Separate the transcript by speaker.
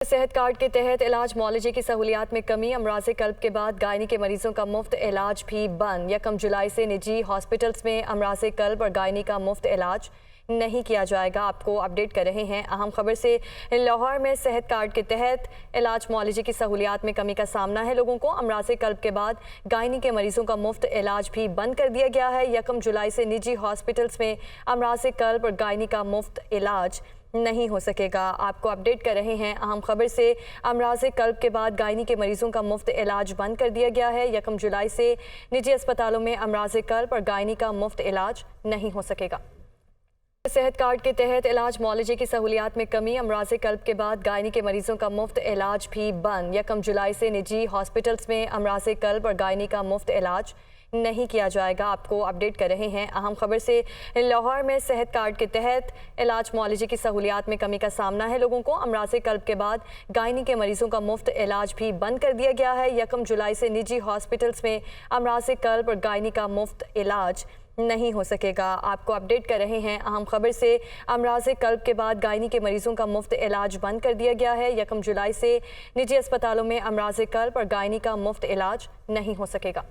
Speaker 1: सेहत कार्ड के तहत इलाज मुआलजे की सहूलियात में कमी। अमराज़ कल्ब के बाद गायनी के मरीजों का मुफ्त इलाज भी बंद। 1 जुलाई से निजी हॉस्पिटल्स में अमराज़ कल्ब और गायनी का मुफ्त इलाज नहीं किया जाएगा। आपको अपडेट कर रहे हैं अहम खबर से। लाहौर में सेहत कार्ड के तहत इलाज मुआलजे की सहूलियात में कमी का सामना है लोगों को। अमराज़ कल्ब के बाद गायनी के मरीजों का मुफ्त इलाज भी बंद कर दिया गया है। 1 जुलाई से निजी हॉस्पिटल्स में अमराज़ कल्ब और गायनी का मुफ्त इलाज नहीं हो सकेगा। आपको अपडेट कर रहे हैं अहम खबर से। अमराज़ कल्ब के बाद गायनी के मरीजों का मुफ्त इलाज बंद कर दिया गया है। 1 जुलाई से निजी अस्पतालों में अमराज़ कल्ब और गायनी का मुफ्त इलाज नहीं हो सकेगा। सेहत कार्ड के तहत इलाज मुआलजे की सहूलियात में कमी। अमराज़ कल्ब के बाद गायनी के मरीजों का मुफ्त इलाज भी बंद। 1 जुलाई से निजी हॉस्पिटल्स में अमराज़ कल्ब और गायनी का मुफ्त इलाज नहीं किया जाएगा। आपको अपडेट कर रहे हैं अहम खबर से। लाहौर में सेहत कार्ड के तहत इलाज मुआलजे की सहूलियात में कमी का सामना है लोगों को। अमराज़ कल्ब के बाद गायनी के मरीजों का मुफ्त इलाज भी बंद कर दिया गया है। 1 जुलाई से निजी हॉस्पिटल्स में अमराज़ कल्ब और गायनी का मुफ्त इलाज नहीं हो सकेगा। आपको अपडेट कर रहे हैं अहम खबर से। अमराज़ कल्ब के बाद गायनी के मरीजों का मुफ्त इलाज बंद कर दिया गया है। 1 जुलाई से निजी अस्पतालों में अमराज़ कल्ब और गायनी का मुफ्त इलाज नहीं हो सकेगा।